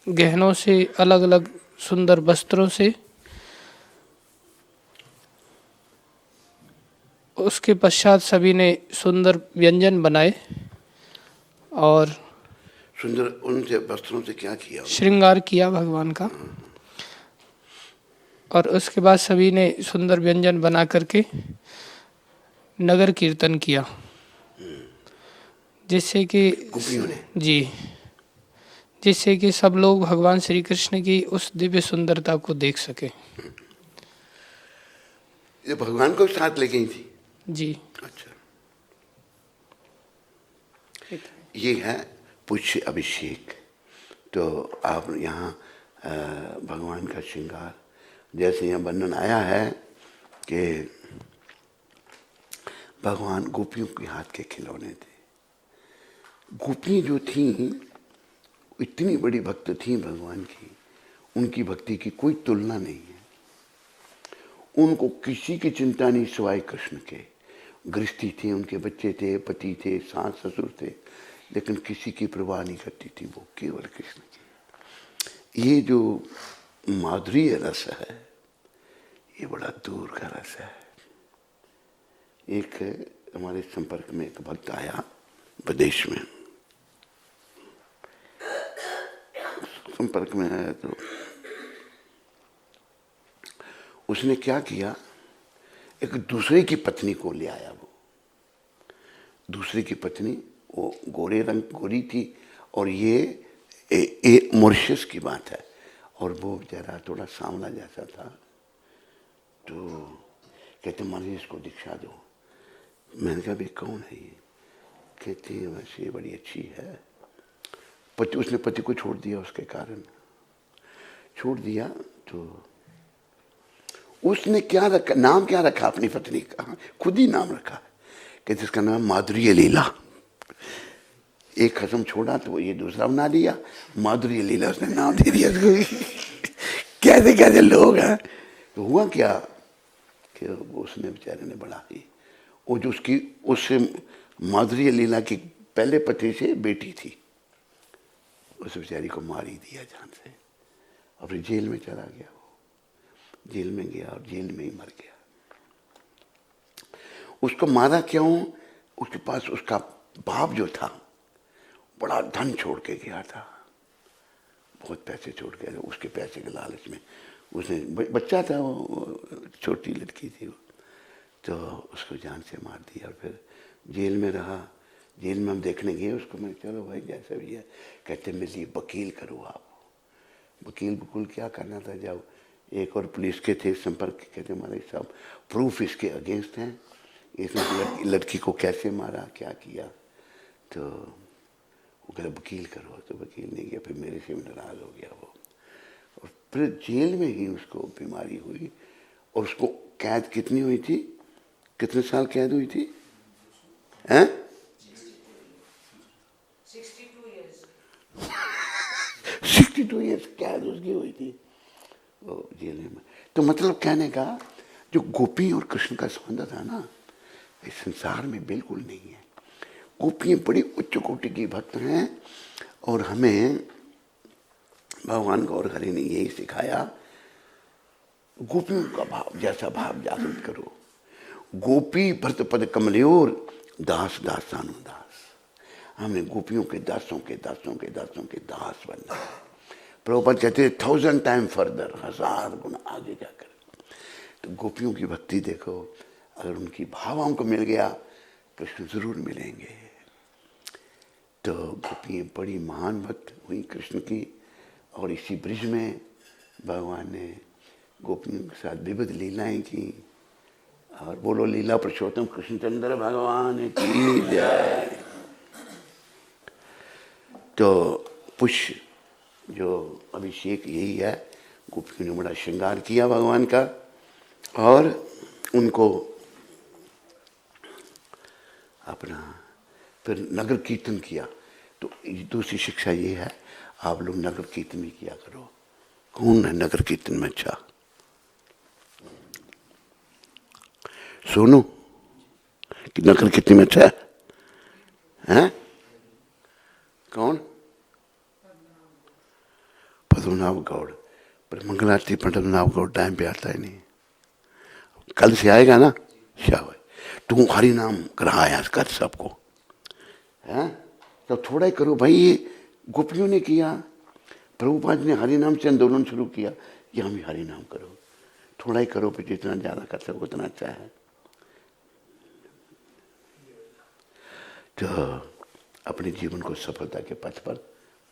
गहनों से, अलग अलग सुंदर वस्त्रों से, उसके पश्चात सभी ने सुंदर व्यंजन बनाए और सुंदर उनसे वस्त्रों से क्या किया? श्रृंगार किया भगवान का। और उसके बाद सभी ने सुंदर व्यंजन बना करके नगर कीर्तन किया, जिससे कि जिससे कि सब लोग भगवान श्री कृष्ण की उस दिव्य सुंदरता को देख सके। ये भगवान को साथ ले गई थी जी। अच्छा, ये है पुष्य अभिषेक। तो आप यहाँ भगवान का श्रृंगार, जैसे यहाँ वर्णन आया है कि भगवान गोपियों के हाथ के खिलौने थे। गोपी जो थी इतनी बड़ी भक्त थी भगवान की, उनकी भक्ति की कोई तुलना नहीं है। उनको किसी की चिंता नहीं सिवाय कृष्ण के। गृहस्थी थी, उनके बच्चे थे, पति थे, सास ससुर थे, लेकिन किसी की परवाह नहीं करती थी, वो केवल कृष्ण की। ये जो माधुर्य रस है, ये बड़ा दूर का रस है। एक हमारे संपर्क में एक भक्त आया विदेश में, संपर्क में आया तो उसने क्या किया, एक दूसरे की पत्नी को ले आया। वो दूसरे की पत्नी, वो गोरे रंग गोरी थी और ये मॉरिशस की बात है, और वो बेचारा थोड़ा सांवला जैसा था। तो कहते मालिक इसको दीक्षा दो। मैंने कहा भाई कौन है ये? कहती है वैसे बड़ी अच्छी है। पति, उसने पति को छोड़ दिया, उसके कारण छोड़ दिया। तो उसने क्या रखा, नाम क्या रखा अपनी पत्नी का? खुद ही नाम रखा, कहते इसका नाम माधुर्य लीला। एक खत्म छोड़ा तो ये दूसरा बना दिया, माधुर्य लीला उसने नाम दे दिया उसको। कैसे कैसे लोग हैं। तो हुआ क्या कि उसने बेचारे ने बड़ा ही, वो जो उसकी उससे माधुर्य लीला की पहले पति से बेटी थी, उस बेचारी को मार ही दिया जान से, और फिर जेल में चला गया। वो जेल में गया और जेल में ही मर गया। उसको मारा क्यों? उसके पास उसका बाप जो था बड़ा धन छोड़ के गया था, बहुत पैसे छोड़ गया। उसके पैसे के लालच में उसने, बच्चा था वो, छोटी लड़की थी वो, तो उसको जान से मार दिया। और फिर जेल में रहा। जेल में हम देखने गए उसको, मैं चलो भाई जैसा भी है। कहते मेरे लिए वकील करो आप। वकील बकुल क्या करना था, जाओ। एक और पुलिस के थे संपर्क, कहते हमारे साहब प्रूफ इसके अगेंस्ट हैं, इसने लड़की को कैसे मारा, क्या किया। तो वो कहते वकील करो। तो वकील नहीं गया, फिर मेरे से नाराज हो गया वो। और फिर जेल में ही उसको बीमारी हुई, और उसको कैद कितनी हुई थी, कितने साल कैद हुई थी? हैं? 62 ईयर्स कैद उसकी हुई थी वो जेल में। तो मतलब कहने का, जो गोपी और कृष्ण का संबंध था ना, इस संसार में बिल्कुल नहीं है। गोपियाँ बड़ी उच्च कोटि की भक्त हैं, और हमें भगवान गौर हरि ने यही सिखाया गोपियों का भाव जैसा भाव जागृत करो। गोपी भरत पद कमल्योर दास दासानुदास। हमने गोपियों के दासों के दासों के दासों के दास बनना है। प्रभुपाद कहते हैं 1000 टाइम फर्दर, 1000 गुना आगे जाकर। तो गोपियों की भक्ति देखो, अगर उनकी भाव हमको मिल गया कृष्ण जरूर मिलेंगे। तो गोपियाँ बड़ी महान भक्त हुई कृष्ण की, और इसी ब्रिज में भगवान ने गोपियों के साथ विविध लीलाएं की। और बोलो लीला पुरुषोत्तम कृष्णचंद्र भगवान की जय। तो पुष्य जो अभिषेक यही है, गोपियों ने बड़ा श्रृंगार किया भगवान का और उनको अपना फिर नगर कीर्तन किया। तो दूसरी शिक्षा ये है, आप लोग नगर कीर्तन भी किया करो। कौन है नगर कीर्तन में अच्छा? सोनू कि नगर कीर्तन में अच्छा है? कौन? पद्मनाभ गौड़। पर मंगलारती पद्मनाभ गौड़ टाइम पे आता ही नहीं। कल से आएगा ना? शाबाश। तू हरि नाम कराया कर सबको, है तो थोड़ा ही करो भाई। ये गोपियों ने किया, प्रभुपाद ने हरि नाम से आंदोलन शुरू किया, ये हम भी हरि नाम करो। थोड़ा ही करो, फिर जितना ज्यादा कर सको उतना अच्छा है। तो अपने जीवन को सफलता के पथ पर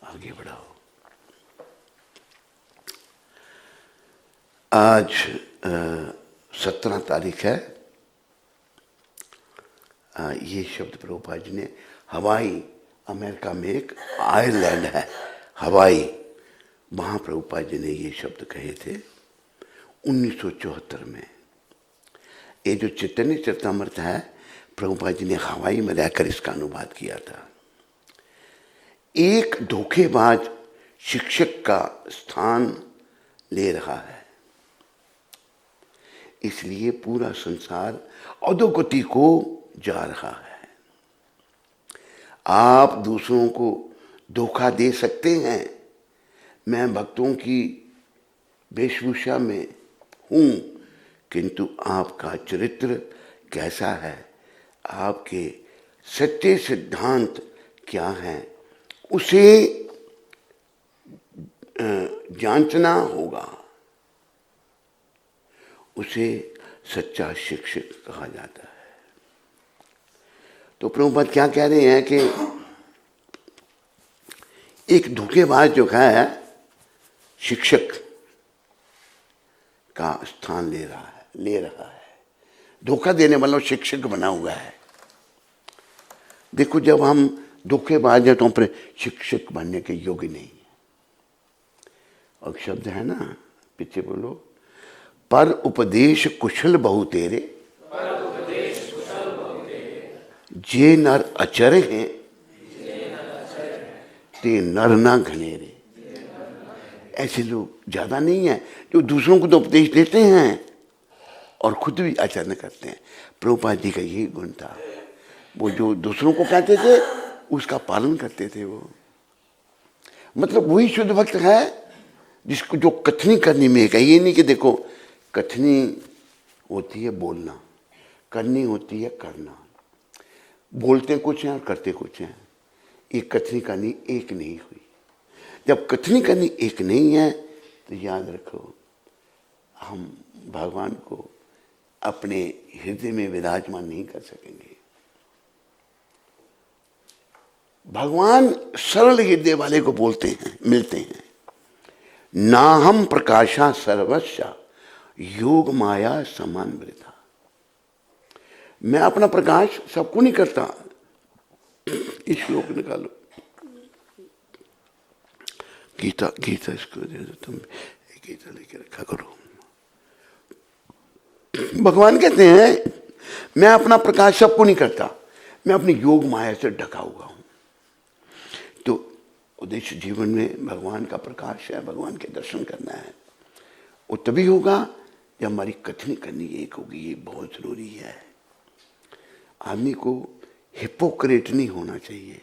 आगे बढ़ाओ। आज 17 तारीख है। ये शब्द प्रभुपाद जी ने हवाई, अमेरिका में एक आयरलैंड है हवाई, वहाँ प्रभुपाद जी ने ये शब्द कहे थे 1974 में। ये जो चैतन्य चरितमृत है, प्रभुपाद जी ने हवाई में रहकर इसका अनुवाद किया था। एक धोखेबाज शिक्षक का स्थान ले रहा है, इसलिए पूरा संसार अधोगति को जा रहा है। आप दूसरों को धोखा दे सकते हैं। मैं भक्तों की वेशभूषा में हूं, किंतु आपका चरित्र कैसा है, आपके सच्चे सिद्धांत क्या हैं, उसे जांचना होगा। उसे सच्चा शिक्षक कहा जाता है। तो प्रभुपाद क्या कह रहे हैं कि एक धोखेबाज जो है शिक्षक का स्थान ले रहा है। धोखा देने वाला शिक्षक बना हुआ है। देखो, जब हम धोखेबाज हैं तो हम शिक्षक बनने के योग्य नहीं है। और शब्द है ना, पीछे बोलो, पर उपदेश कुशल बहु तेरे, जे नर अचर हैं ते नर ना घनेरे। ऐसे लोग ज्यादा नहीं है जो दूसरों को तो उपदेश देते हैं और खुद भी आचरण करते हैं। प्रभुपाद जी का यही गुण था। वो जो दूसरों को कहते थे उसका पालन करते थे। वो मतलब वही शुद्ध भक्त है जिसको जो कथनी करनी में है। ये नहीं कि देखो, कथनी होती है बोलना, करनी होती है करना। बोलते कुछ हैं और करते कुछ हैं। एक कथनी करनी एक नहीं हुई। जब कथनी करनी एक नहीं है तो याद रखो, हम भगवान को अपने हृदय में विराजमान नहीं कर सकेंगे। भगवान सरल हृदय वाले को बोलते हैं, मिलते हैं। ना हम प्रकाशा सर्वस्या योग माया समान वृथा। मैं अपना प्रकाश सबको नहीं करता। इस श्लोक निकालो, गीता इसको दे दो, तुम गीता लेके रखा करो। भगवान कहते हैं मैं अपना प्रकाश सबको नहीं करता, मैं अपनी योग माया से ढका हुआ हूं। तो उद्देश्य जीवन में भगवान का प्रकाश है, भगवान के दर्शन करना है। वो तभी होगा जब हमारी कथनी करनी एक होगी। ये बहुत जरूरी है। आदमी को हिपोक्रेट नहीं होना चाहिए।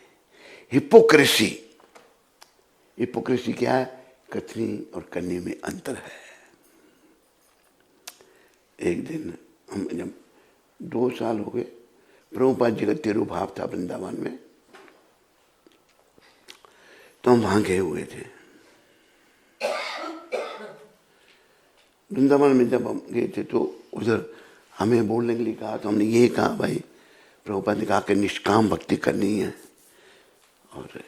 हिपोक्रेसी क्या है? कथनी और करने में अंतर है। एक दिन हम जब 2 साल हो गए, प्रभुपाद जी का तिरुभाव था वृंदावन में, तो हम वहां गए हुए थे। वृंदावन में जब हम गए थे तो उधर हमें बोलने के लिए कहा, तो हमने ये कहा भाई, प्रभुपाद ने कहा कि निष्काम भक्ति करनी है। और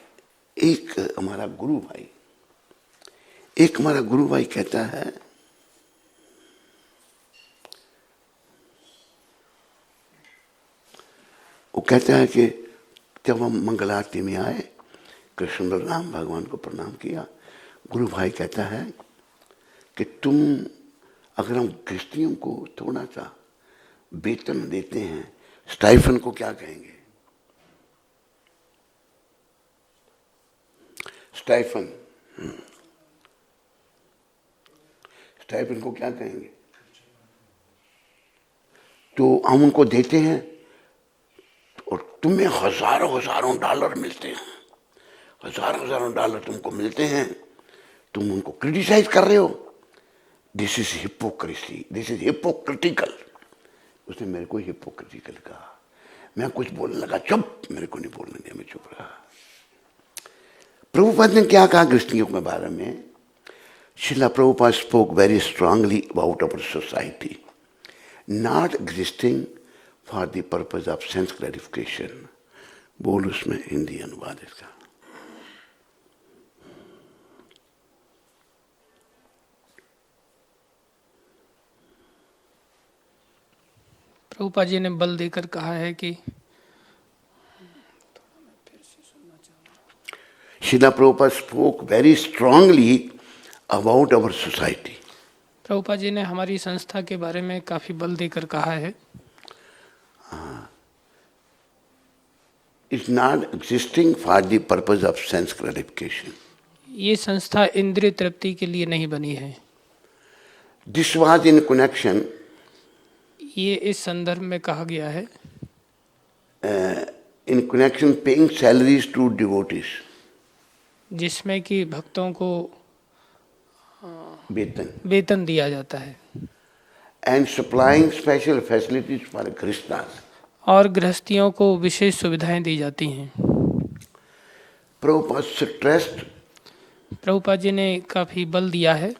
एक हमारा गुरु भाई कहता है, वो कहता है कि जब हम मंगल आरती में आए, कृष्ण बलराम भगवान को प्रणाम किया, गुरु भाई कहता है कि तुम, अगर हम गृहस्थियों को थोड़ा सा वेतन देते हैं, स्टाइफन को क्या कहेंगे? स्टाइफन को क्या कहेंगे? तो हम उनको देते हैं और तुम्हें हजारों डॉलर मिलते हैं, हजारों डॉलर तुमको मिलते हैं, तुम उनको क्रिटिसाइज कर रहे हो। This is hypocrisy, this is hypocritical. उसने मेरे को हिपोक्रिटिकल कहा। मैं कुछ बोलने लगा, चुप, मेरे को नहीं बोलने दिया, मैं चुप रहा। प्रभुपाद ने क्या कहा गृहस्थियों के बारे में? Srila Prabhupada spoke very strongly about our society not existing for the purpose of sense gratification. बोल उसमें हिंदी अनुवाद इसका। प्रभुपाद जी ने बल देकर कहा है कि Srila Prabhupada spoke very strongly about our society. Prabhupada ji ने हमारी संस्था के बारे में काफी बल देकर कहा है, It's not existing for the purpose of sense gratification. ये संस्था इंद्रिय तृप्ति के लिए नहीं बनी है। This was in connection, ये इस संदर्भ में कहा गया है, in connection paying salaries to devotees. जिसमें कि भक्तों को वेतन दिया जाता है, and supplying special facilities for Gristas. और गृहस्थियों को विशेष सुविधाएं दी जाती हैं। Prabhupada stressed प्रभुपाद जी ने काफी बल दिया है,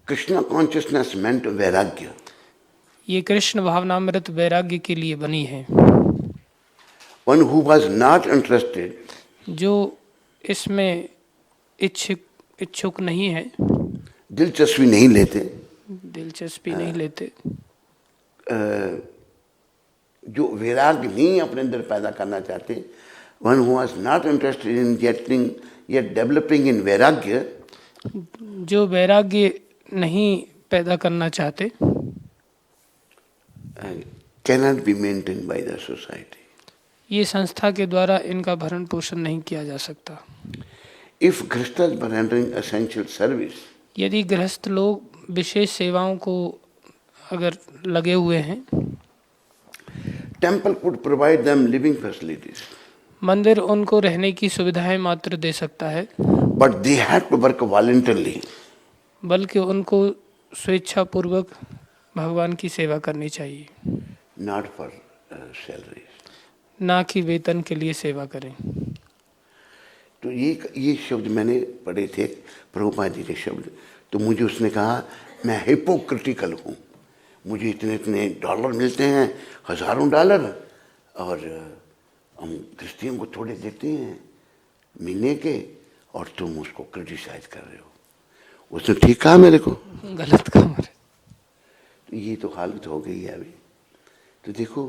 Krishna consciousness meant vairagya. ये कृष्ण भावनामृत वैराग्य के लिए बनी है। One who was not interested, जो इसमें इच्छुक नहीं है, दिलचस्पी नहीं लेते, दिलचस्पी नहीं लेते, जो वैराग्य नहीं अपने अंदर पैदा करना चाहते, one who was not interested in yet developing in vairagya, जो वैराग्य नहीं पैदा करना चाहते, cannot be maintained by the society. ये संस्था के द्वारा इनका भरण पोषण नहीं किया जा सकता। If Gristas were rendering essential service, यदि गृहस्थ लोग विशेष सेवाओं को अगर लगे हुए हैं, temple could provide them living facilities, मंदिर उनको रहने की सुविधाएं मात्र दे सकता है, but they had to work voluntarily. बल्कि उनको स्वेच्छापूर्वक भगवान की सेवा करनी चाहिए, Not for salaries. ना कि वेतन के लिए सेवा करें। तो ये शब्द मैंने पढ़े थे, प्रभुपाद जी के शब्द। तो मुझे उसने कहा मैं हिपोक्रिटिकल हूँ, मुझे इतने डॉलर मिलते हैं, हजारों डॉलर, और हम गृहस्थियों को थोड़े देते हैं महीने के, और तुम उसको क्रिटिसाइज कर रहे हो। उसने ठीक कहा मेरे को, गलत काम है। तो ये तो हालत हो गई है अभी। तो देखो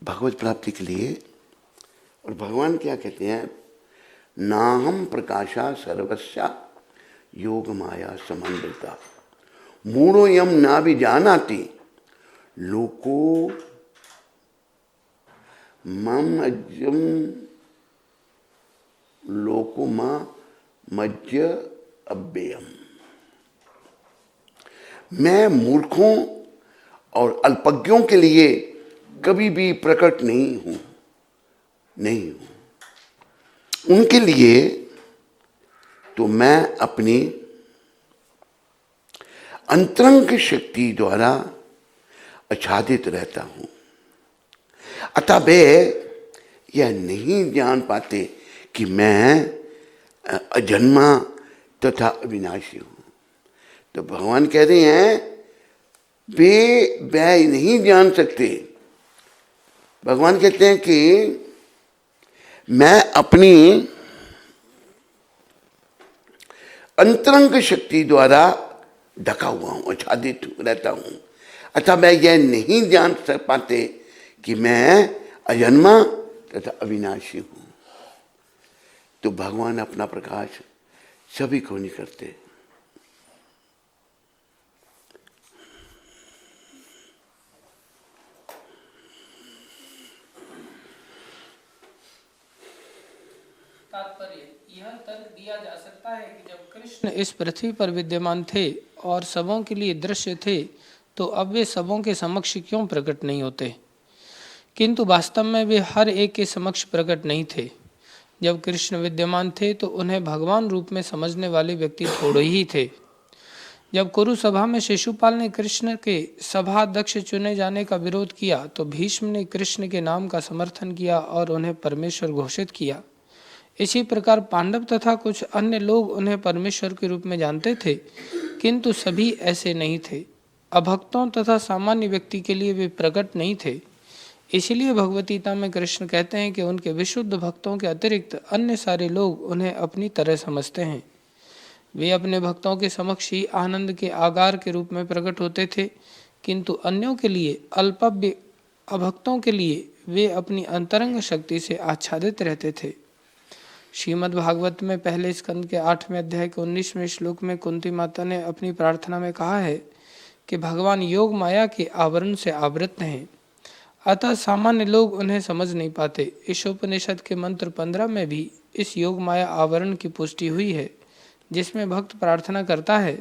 भगवत प्राप्ति के लिए, और भगवान क्या कहते हैं, नाहम प्रकाशा सर्वस्या योग माया समन्विता मूढ़ो यम ना भी जानाति लोको मम अज्जम लोको मा मज्ज अव्ययम। मैं मूर्खों और अल्पज्ञों के लिए कभी भी प्रकट नहीं हूं। उनके लिए तो मैं अपनी अंतरंग शक्ति द्वारा आच्छादित रहता हूँ। अतः वे यह नहीं जान पाते कि मैं अजन्मा तथा अविनाशी हूँ। तो भगवान कह रहे हैं वे नहीं जान सकते। भगवान कहते हैं कि मैं अपनी अंतरंग शक्ति द्वारा ढका हुआ हूं, आच्छादित रहता हूं। अतः मैं यह नहीं जान पाते कि मैं अजन्मा तथा अविनाशी हूं। तो भगवान अपना प्रकाश सभी को नहीं करते। तात्पर्य यह तर्क दिया जा सकता है कि जब कृष्ण इस पृथ्वी पर विद्यमान थे और सबों के लिए दृश्य थे तो अब वे सबों के समक्ष क्यों प्रकट नहीं होते, किंतु वास्तव में वे हर एक के समक्ष प्रकट नहीं थे। जब कृष्ण विद्यमान थे तो उन्हें भगवान रूप में समझने वाले व्यक्ति थोड़े ही थे। जब कुरु सभा में शिशुपाल ने कृष्ण के सभाध्यक्ष चुने जाने का विरोध किया तो भीष्म ने कृष्ण के नाम का समर्थन किया और उन्हें परमेश्वर घोषित किया। इसी प्रकार पांडव तथा कुछ अन्य लोग उन्हें परमेश्वर के रूप में जानते थे, किंतु सभी ऐसे नहीं थे। अभक्तों तथा सामान्य व्यक्ति के लिए वे प्रकट नहीं थे। इसलिए भगवद्गीता में कृष्ण कहते हैं कि उनके विशुद्ध भक्तों के अतिरिक्त अन्य सारे लोग उन्हें अपनी तरह समझते हैं। वे अपने भक्तों के समक्ष ही आनंद के आगार के रूप में प्रकट होते थे, किंतु अन्यों के लिए, अल्पज्ञ अभक्तों के लिए वे अपनी अंतरंग शक्ति से आच्छादित रहते थे। श्रीमद् भागवत में पहले स्कंद के 8वें अध्याय के 19वें श्लोक में कुंती माता ने अपनी प्रार्थना में कहा है कि भगवान योग माया के आवरण से आवृत हैं, अतः सामान्य लोग उन्हें समझ नहीं पाते। इस उपनिषद के मंत्र 15 में भी इस योग माया आवरण की पुष्टि हुई है, जिसमें भक्त प्रार्थना करता है,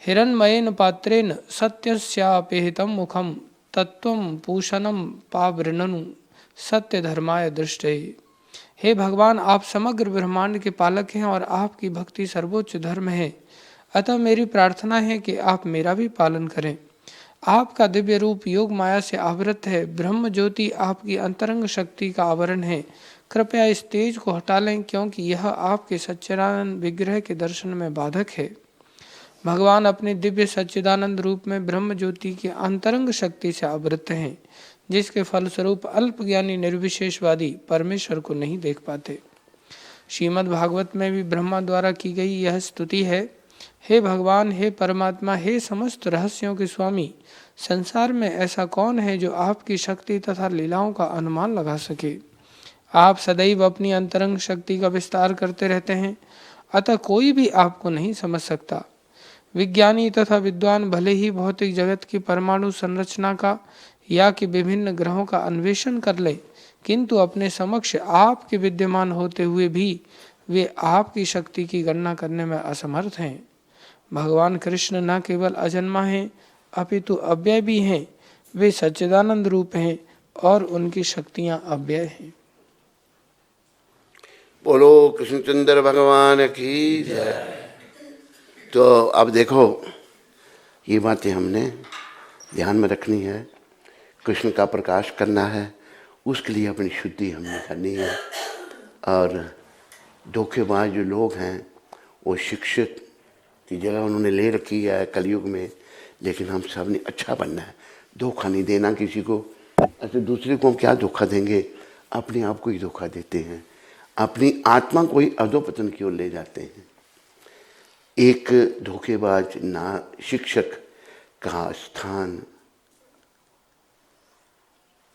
हिरण्मयेन पात्रेण सत्यस्यापेहितं मुखम तत्त्वं पूषणं पावृणनु सत्य धर्माय दृष्टये। हे भगवान, आप समग्र ब्रह्मांड के पालक हैं और आपकी भक्ति सर्वोच्च धर्म है। अतः मेरी प्रार्थना है कि आप मेरा भी पालन करें। आपका दिव्य रूप योग माया से आवृत है। ब्रह्म ज्योति आपकी अंतरंग शक्ति का आवरण है। कृपया इस तेज को हटा लें, क्योंकि यह आपके सच्चिदानंद विग्रह के दर्शन में बाधक है। भगवान अपने दिव्य सच्चिदानंद रूप में ब्रह्म ज्योति की अंतरंग शक्ति से आवृत हैं, जिसके फलस्वरूप अल्पज्ञानी निर्विशेषवादी परमेश्वर को नहीं देख पाते। श्रीमद् भागवत में भी ब्रह्मा द्वारा की गई यह स्तुति है, हे भगवान, हे परमात्मा, हे समस्त रहस्यों के स्वामी, संसार में ऐसा कौन है जो आपकी शक्ति तथा लीलाओं का अनुमान लगा सके। आप सदैव अपनी अंतरंग शक्ति का विस्तार करते रहते हैं, अतः कोई भी आपको नहीं समझ सकता। विज्ञानी तथा विद्वान भले ही भौतिक जगत की परमाणु संरचना का या कि विभिन्न ग्रहों का अन्वेषण कर ले, किंतु अपने समक्ष आपके विद्यमान होते हुए भी वे आपकी शक्ति की गणना करने में असमर्थ हैं। भगवान कृष्ण न केवल अजन्मा हैं, अपितु अव्यय भी हैं। वे सच्चिदानंद रूप हैं और उनकी शक्तियां अव्यय हैं। बोलो कृष्णचंद्र भगवान की जय। तो अब देखो, ये बातें हमने ध्यान में रखनी है। कृष्ण का प्रकाश करना है, उसके लिए अपनी शुद्धि हमने करनी है। और धोखेबाज जो लोग हैं वो शिक्षित की जगह उन्होंने ले रखी है कलयुग में, लेकिन हम सब ने अच्छा बनना है, धोखा नहीं देना किसी को। ऐसे दूसरे को हम क्या धोखा देंगे, अपने आप को ही धोखा देते हैं, अपनी आत्मा को ही अधोपतन की ओर ले जाते हैं। एक धोखेबाज ना शिक्षक का स्थान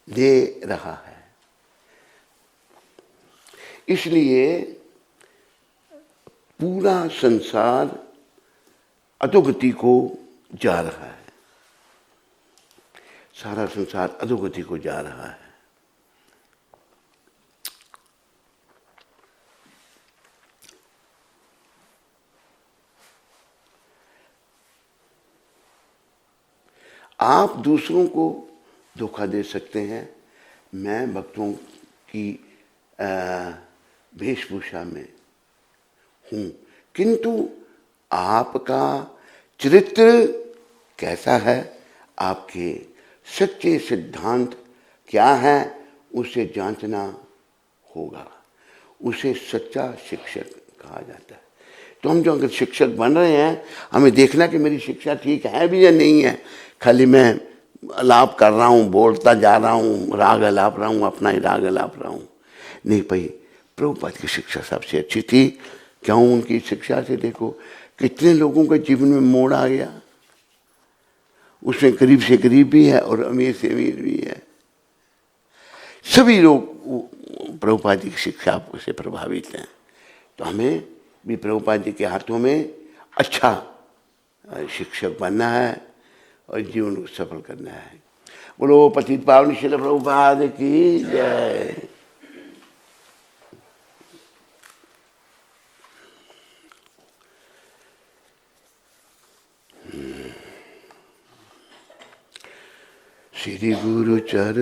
दे रहा है। इसलिए पूरा संसार अधोगति को जा रहा है, सारा संसार अधोगति को जा रहा है। आप दूसरों को धोखा दे सकते हैं। मैं भक्तों की वेशभूषा में हूँ, किंतु आपका चरित्र कैसा है, आपके सच्चे सिद्धांत क्या है उसे जांचना होगा। उसे सच्चा शिक्षक कहा जाता है। तो हम जो अगर शिक्षक बन रहे हैं, हमें देखना कि मेरी शिक्षा ठीक है भी या नहीं है। खाली मैं अलाप कर रहा हूँ, बोलता जा रहा हूँ, राग अलाप रहा हूँ, अपना ही राग अलाप रहा हूँ। नहीं भाई, प्रभुपाद की शिक्षा सबसे अच्छी थी। क्यों? उनकी शिक्षा से देखो कितने लोगों के जीवन में मोड़ आ गया। उसमें गरीब से गरीब भी है और अमीर से अमीर भी है। सभी लोग प्रभुपाद जी की शिक्षा से प्रभावित हैं। तो हमें भी प्रभुपाद जी के हाथों में अच्छा शिक्षक बनना है और जीवन को सफल करना है। बोलो पतित पावन श्रील प्रभुपाद की जय। श्री गुरु चरण